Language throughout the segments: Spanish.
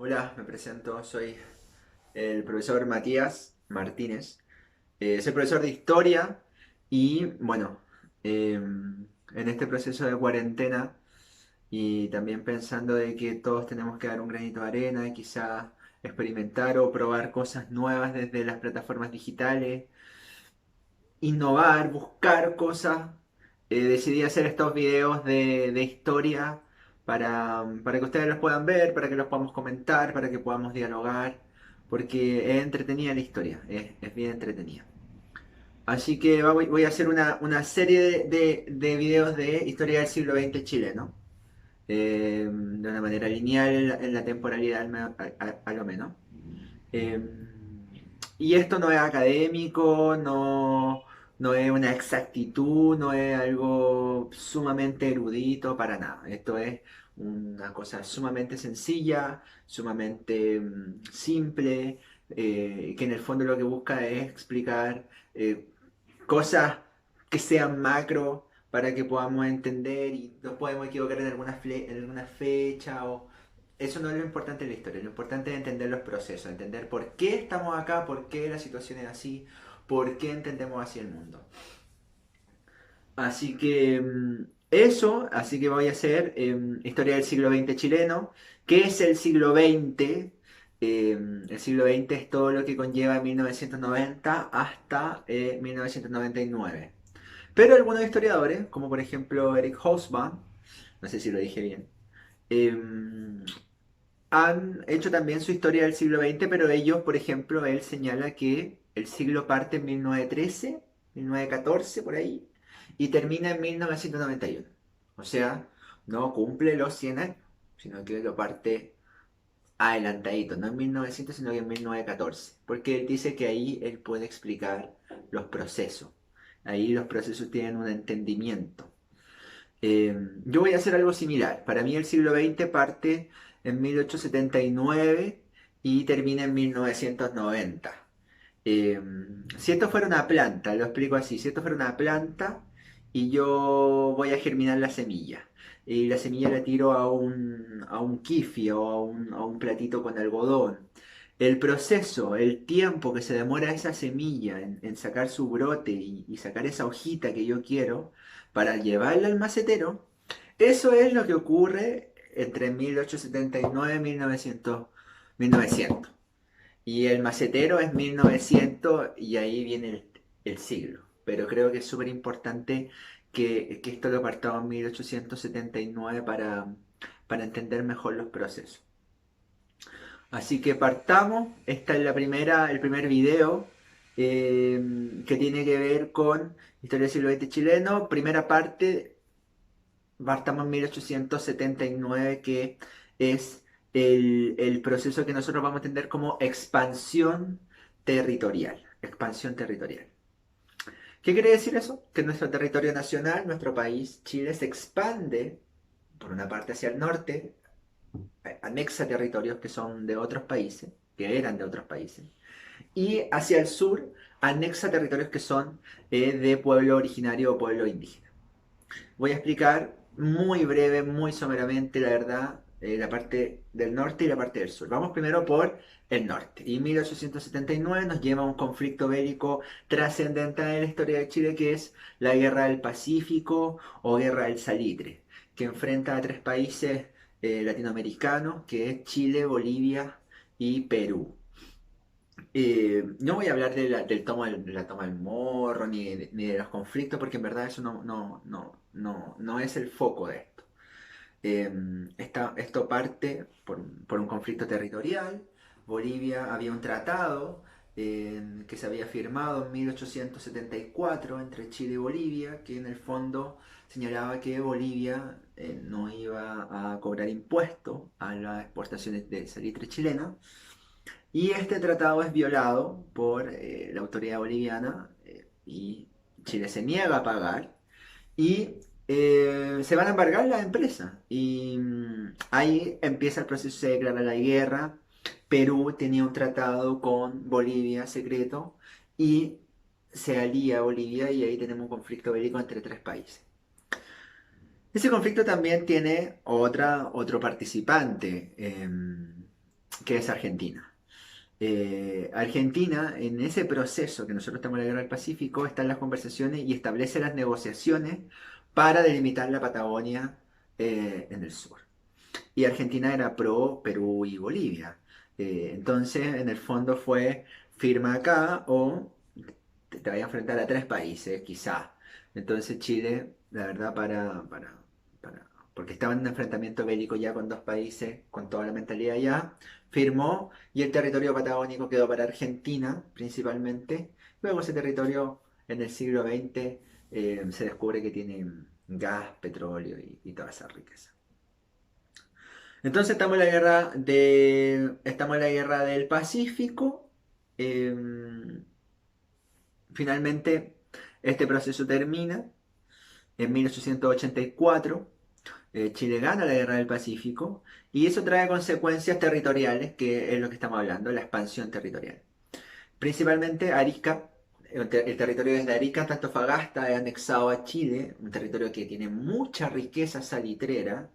Hola, me presento, soy el profesor Matías Martínez. Soy profesor de historia y bueno, en este proceso de cuarentena y también pensando de que todos tenemos que dar un granito de arena y quizá experimentar o probar cosas nuevas desde las plataformas digitales, innovar, buscar cosas. Decidí hacer estos videos de historia para que ustedes los puedan ver, para que los podamos comentar, para que podamos dialogar, porque es entretenida la historia, es bien entretenida. Así que voy a hacer una serie de videos de historia del siglo XX chileno, de una manera lineal en la temporalidad a lo menos. Eh, y esto no es académico, no es una exactitud, no es algo sumamente erudito para nada. Esto es una cosa sumamente sencilla, sumamente simple, que en el fondo lo que busca es explicar cosas que sean macro para que podamos entender y nos podemos equivocar en alguna fecha o eso no es lo importante de la historia, lo importante es entender los procesos, entender por qué estamos acá, por qué la situación es así, por qué entendemos así el mundo. Así que eso, así que voy a hacer historia del siglo XX chileno. ¿Qué es el siglo XX? El siglo XX es todo lo que conlleva 1990 hasta 1999. Pero algunos historiadores, como por ejemplo Eric Hobsbawm, no sé si lo dije bien, eh, han hecho también su historia del siglo XX, pero ellos, por ejemplo, él señala que el siglo parte en 1913, 1914, por ahí, y termina en 1991. O sea, no cumple los 100 años, sino que lo parte adelantadito, no en 1900, sino que en 1914. Porque él dice que ahí él puede explicar los procesos. Ahí los procesos tienen un entendimiento. Yo voy a hacer algo similar. Para mí el siglo XX parte en 1879 y termina en 1990. Si esto fuera una planta, lo explico así, si esto fuera una planta y yo voy a germinar la semilla y la semilla la tiro a un kifi o a un platito con algodón. El proceso, el tiempo que se demora esa semilla en sacar su brote y sacar esa hojita que yo quiero para llevarla al macetero, eso es lo que ocurre entre 1879 y 1900. Y el macetero es 1900 y ahí viene el siglo. Pero creo que es súper importante que esto lo partamos en 1879 para entender mejor los procesos. Así que partamos. Esta es el primer video que tiene que ver con historia del siglo XX chileno. Primera parte, partamos en 1879, que es el proceso que nosotros vamos a entender como expansión territorial. Expansión territorial. ¿Qué quiere decir eso? Que nuestro territorio nacional, nuestro país, Chile, se expande por una parte hacia el norte, anexa territorios que son de otros países, que eran de otros países, y hacia el sur anexa territorios que son de pueblo originario o pueblo indígena. Voy a explicar muy breve, muy someramente, la verdad, la parte del norte y la parte del sur. Vamos primero por el norte. Y 1879 nos lleva a un conflicto bélico trascendental en la historia de Chile, que es la Guerra del Pacífico o Guerra del Salitre, que enfrenta a tres países latinoamericanos, que es Chile, Bolivia y Perú. No voy a hablar de la toma del morro ni de los conflictos porque en verdad eso no es el foco de esto. Esto parte por un conflicto territorial. Bolivia había un tratado que se había firmado en 1874 entre Chile y Bolivia, que en el fondo señalaba que Bolivia no iba a cobrar impuestos a las exportaciones de salitre chilena y este tratado es violado por la autoridad boliviana y Chile se niega a pagar y se van a embargar las empresas. Y ahí empieza el proceso, se declara la guerra. Perú tenía un tratado con Bolivia secreto y se alía a Bolivia y ahí tenemos un conflicto bélico entre tres países. Ese conflicto también tiene otro participante. que es Argentina. Argentina, en ese proceso que nosotros estamos en la Guerra del Pacífico, están las conversaciones y establece las negociaciones para delimitar la Patagonia en el sur. Y Argentina era pro Perú y Bolivia. Entonces, en el fondo fue firma acá o te vaya a enfrentar a tres países, quizá. Entonces Chile, la verdad, porque estaba en un enfrentamiento bélico ya con dos países, con toda la mentalidad ya, firmó y el territorio patagónico quedó para Argentina principalmente. Luego ese territorio en el siglo XX se descubre que tiene gas, petróleo y toda esa riqueza. Entonces estamos en la guerra del Pacífico. em, Finalmente, este proceso termina en 1884. Chile gana la Guerra del Pacífico y eso trae consecuencias territoriales, que es lo que estamos hablando, la expansión territorial. Principalmente Arica, el territorio desde Arica hasta Antofagasta es anexado a Chile, un territorio que tiene mucha riqueza salitrera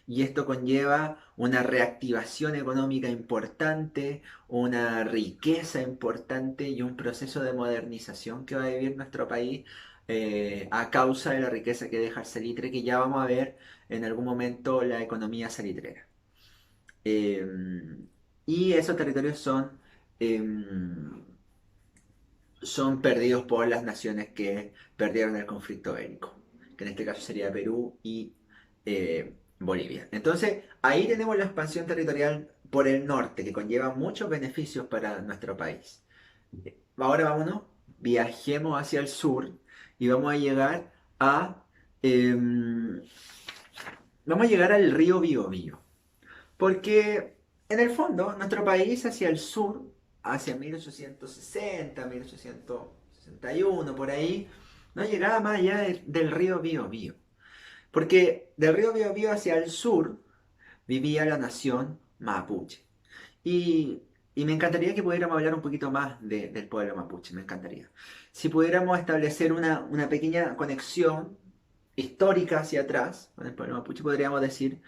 y esto conlleva una reactivación económica importante, una riqueza importante y un proceso de modernización que va a vivir nuestro país a causa de la riqueza que deja el salitre, que ya vamos a ver en algún momento la economía salitrera. Eh, y esos territorios eh, son perdidos por las naciones que perdieron el conflicto bélico, que en este caso sería Perú y Bolivia. Entonces, ahí tenemos la expansión territorial por el norte, que conlleva muchos beneficios para nuestro país. Ahora vámonos, viajemos hacia el sur y a... em, vamos a llegar al río Biobío. Porque en el fondo, nuestro país hacia el sur, hacia 1860, 1861, por ahí, no llegaba más allá del río Biobío. Porque del río Biobío hacia el sur vivía la nación mapuche. Y, y me encantaría que pudiéramos hablar un poquito más del pueblo mapuche, me encantaría. Si pudiéramos establecer una pequeña conexión histórica hacia atrás con el pueblo mapuche, podríamos decir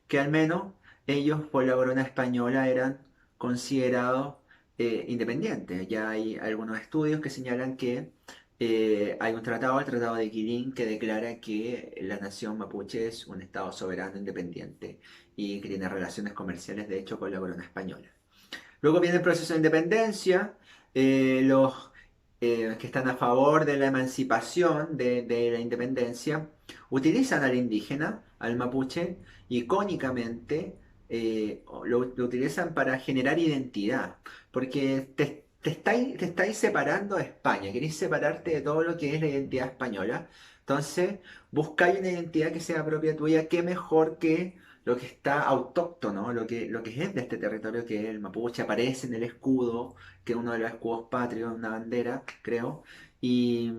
que al menos ellos por la corona española eran considerados independientes. Ya hay algunos estudios que señalan que hay un tratado, el Tratado de Quilín, que declara que la nación mapuche es un estado soberano independiente y que tiene relaciones comerciales, de hecho, con la corona española. Luego viene el proceso de independencia, los que están a favor de la emancipación de la independencia utilizan al indígena, al mapuche, icónicamente lo utilizan para generar identidad, porque te estáis separando de España, queréis separarte de todo lo que es la identidad española, entonces buscáis una identidad que sea propia tuya, qué mejor que lo que está autóctono, lo que es de este territorio, que es el mapuche, aparece en el escudo, que es uno de los escudos patrios, una bandera, creo, y,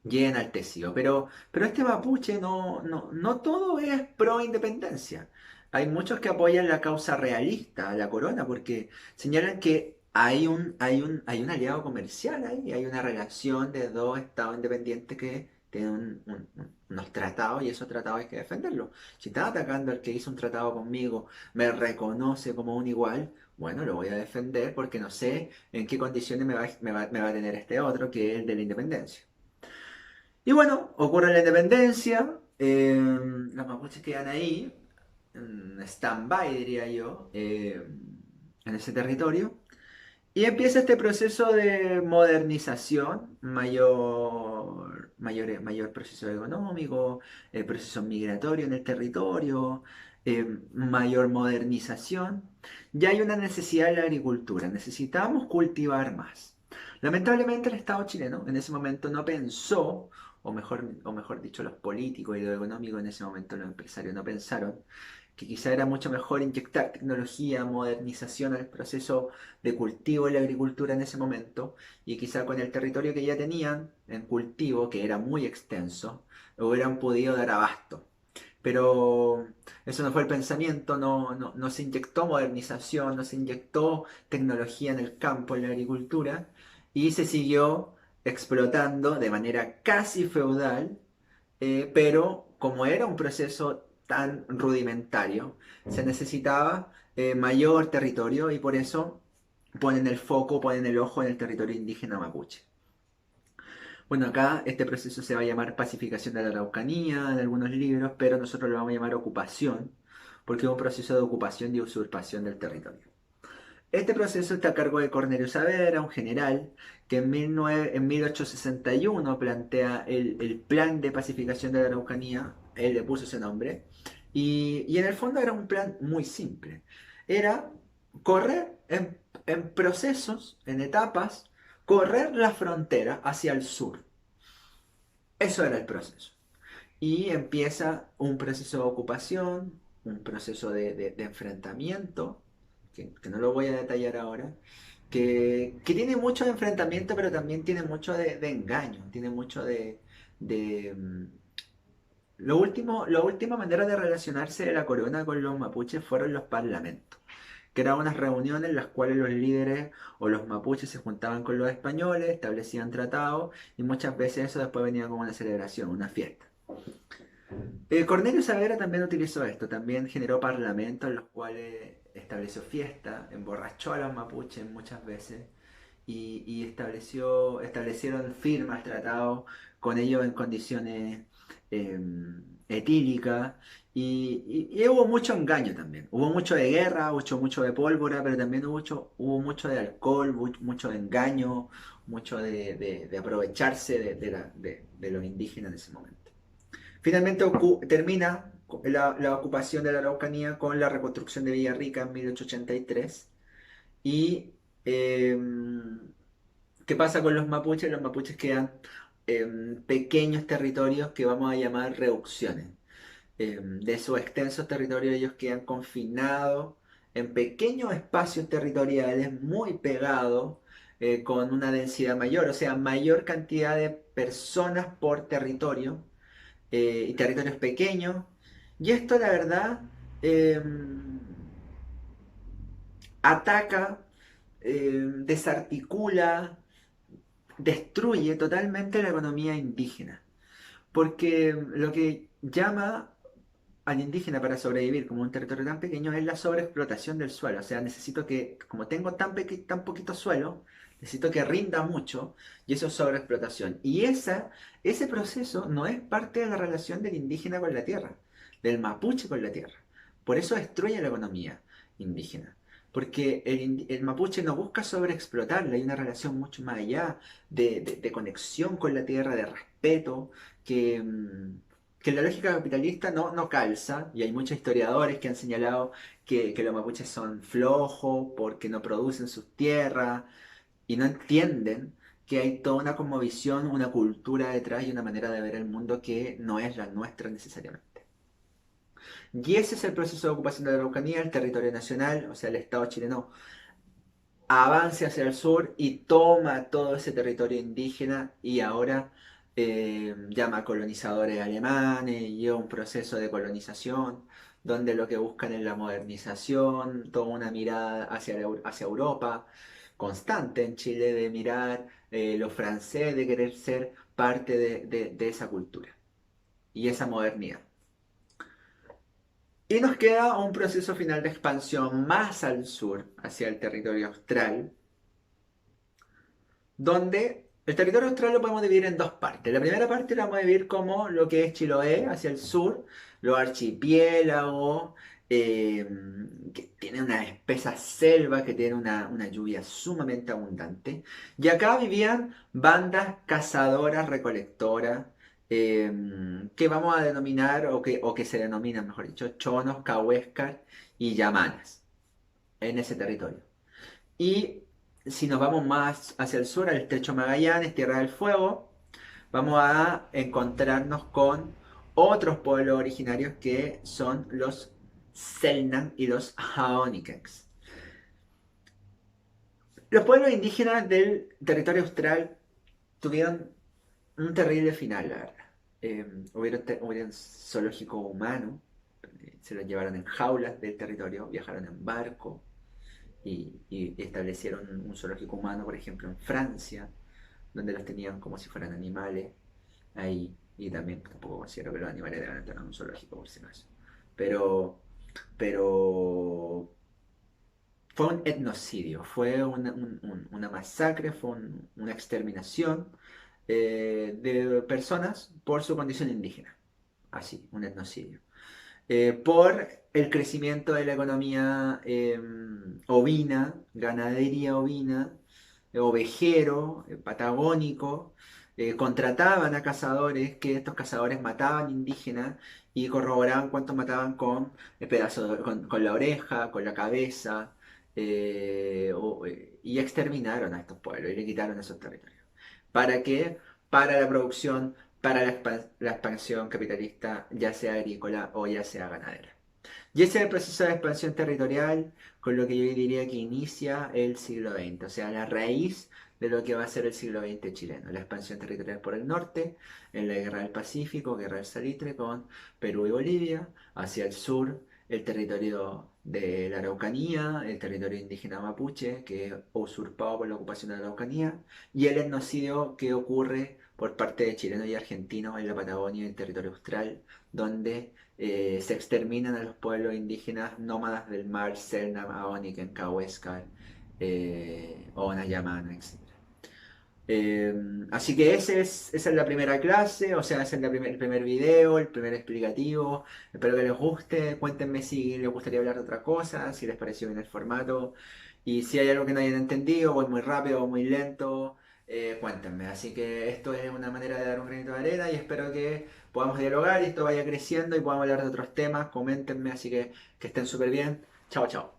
y es enaltecido. Pero este mapuche no todo es pro independencia. Hay muchos que apoyan la causa realista, la corona, porque señalan que hay un aliado comercial ahí, hay una relación de dos estados independientes que tienen unos tratados y esos tratados hay que defenderlos. Si está atacando al que hizo un tratado conmigo, me reconoce como un igual, bueno, lo voy a defender porque no sé en qué condiciones me va a tener este otro, que es el de la independencia. Y bueno, ocurre la independencia, los mapuches quedan ahí, en stand-by diría yo, en ese territorio. Y empieza este proceso de modernización, mayor proceso económico, proceso migratorio en el territorio, mayor modernización. Ya hay una necesidad de la agricultura, necesitamos cultivar más. Lamentablemente el Estado chileno en ese momento no pensó, o mejor dicho, los políticos y los económicos en ese momento, los empresarios no pensaron que quizá era mucho mejor inyectar tecnología, modernización al proceso de cultivo en la agricultura en ese momento, y quizá con el territorio que ya tenían en cultivo, que era muy extenso, hubieran podido dar abasto. Pero eso no fue el pensamiento, no se inyectó modernización, no se inyectó tecnología en el campo, en la agricultura, y se siguió explotando de manera casi feudal, pero como era un proceso tan rudimentario, se necesitaba mayor territorio y por eso ponen el foco, ponen el ojo en el territorio indígena mapuche. Bueno, acá este proceso se va a llamar pacificación de la Araucanía en algunos libros, pero nosotros lo vamos a llamar ocupación, porque es un proceso de ocupación y usurpación del territorio. Este proceso está a cargo de Cornelio Saavedra, un general que en 1861 plantea el plan de pacificación de la Araucanía, él le puso ese nombre, y en el fondo era un plan muy simple. Era correr en procesos, en etapas, correr la frontera hacia el sur. Eso era el proceso. Y empieza un proceso de ocupación, un proceso de enfrentamiento, que no lo voy a detallar ahora, que tiene mucho de enfrentamiento, pero también tiene mucho de engaño, tiene mucho de, mm, la última manera de relacionarse de la corona con los mapuches fueron los parlamentos, que eran unas reuniones en las cuales los líderes o los mapuches se juntaban con los españoles, establecían tratados y muchas veces eso después venía como una celebración, una fiesta. Cornelio Saavedra también utilizó esto, también generó parlamentos en los cuales estableció fiestas, emborrachó a los mapuches muchas veces y establecieron firmas, tratados con ellos en condiciones eh, etílicas y hubo mucho engaño también. Hubo mucho de guerra, mucho de pólvora, pero también hubo mucho de alcohol, mucho de engaño, mucho de aprovecharse de los indígenas en ese momento. Finalmente termina la ocupación de la Araucanía con la reconstrucción de Villarrica en 1883. ¿Y qué pasa con los mapuches? Los mapuches quedan en pequeños territorios que vamos a llamar reducciones. De esos extensos territorios ellos quedan confinados en pequeños espacios territoriales muy pegados, con una densidad mayor, o sea, mayor cantidad de personas por territorio y territorios pequeños. Y esto, la verdad, eh, ataca, desarticula, destruye totalmente la economía indígena. Porque lo que llama al indígena para sobrevivir como un territorio tan pequeño es la sobreexplotación del suelo. O sea, necesito que, como tengo tan poquito suelo, necesito que rinda mucho y eso es sobreexplotación. Y ese proceso no es parte de la relación del indígena con la tierra, del mapuche con la tierra. Por eso destruye la economía indígena. Porque el mapuche no busca sobreexplotarla, hay una relación mucho más allá de conexión con la tierra, de respeto, que, que la lógica capitalista no calza, y hay muchos historiadores que han señalado que los mapuches son flojos porque no producen sus tierras y no entienden que hay toda una cosmovisión, una cultura detrás y una manera de ver el mundo que no es la nuestra necesariamente. Y ese es el proceso de ocupación de la Araucanía, el territorio nacional, o sea, el Estado chileno avance hacia el sur y toma todo ese territorio indígena y ahora llama a colonizadores alemanes y lleva un proceso de colonización donde lo que buscan es la modernización, toda una mirada hacia Europa constante en Chile de mirar lo francés, de querer ser parte de esa cultura y esa modernidad. Y nos queda un proceso final de expansión más al sur, hacia el territorio austral, donde el territorio austral lo podemos dividir en dos partes. La primera parte la vamos a dividir como lo que es Chiloé, hacia el sur, los archipiélagos, eh, que tiene una espesa selva, que tiene una lluvia sumamente abundante. Y acá vivían bandas cazadoras, recolectoras, eh, que vamos a denominar, o que se denominan, mejor dicho, chonos, cahuéscar y yamanas en ese territorio. Y si nos vamos más hacia el sur, al estrecho Magallanes, Tierra del Fuego, vamos a encontrarnos con otros pueblos originarios que son los Selknam y los Jaóniques. Los pueblos indígenas del territorio austral tuvieron un terrible final, la verdad. Hubieron zoológico humano, se los llevaron en jaulas del territorio, viajaron en barco, y establecieron un zoológico humano, por ejemplo, en Francia, donde los tenían como si fueran animales ahí. Y también tampoco considero que los animales deban estar en un zoológico, por si acaso. pero, pero fue un etnocidio, fue una masacre, fue una exterminación de personas por su condición indígena. Así, un etnocidio. Por el crecimiento de la economía ovina, ganadería ovina, ovejero, patagónico. Contrataban a cazadores, que estos cazadores mataban indígenas y corroboraban cuántos mataban con pedazos, con la oreja, con la cabeza, y exterminaron a estos pueblos y le quitaron esos territorios. ¿Para qué? Para la producción, para la expansión capitalista, ya sea agrícola o ya sea ganadera. Y ese es el proceso de expansión territorial con lo que yo diría que inicia el siglo XX, o sea, la raíz de lo que va a ser el siglo XX chileno. La expansión territorial por el norte, en la Guerra del Pacífico, Guerra del Salitre con Perú y Bolivia, hacia el sur, el territorio de la Araucanía, el territorio indígena mapuche, que es usurpado por la ocupación de la Araucanía, y el etnocidio que ocurre por parte de chilenos y argentinos en la Patagonia y el territorio austral, donde se exterminan a los pueblos indígenas nómadas del mar, Selknam, Ahónike, Cahuéscar, Oona, etc. Así que esa es la primera clase, o sea, ese es el primer video, el primer explicativo. Espero que les guste. Cuéntenme si les gustaría hablar de otra cosa, si les pareció bien el formato. Y si hay algo que no hayan entendido, voy muy rápido o muy lento, cuéntenme. Así que esto es una manera de dar un granito de arena y espero que podamos dialogar y esto vaya creciendo y podamos hablar de otros temas. Coméntenme, así que estén súper bien. Chao, chao.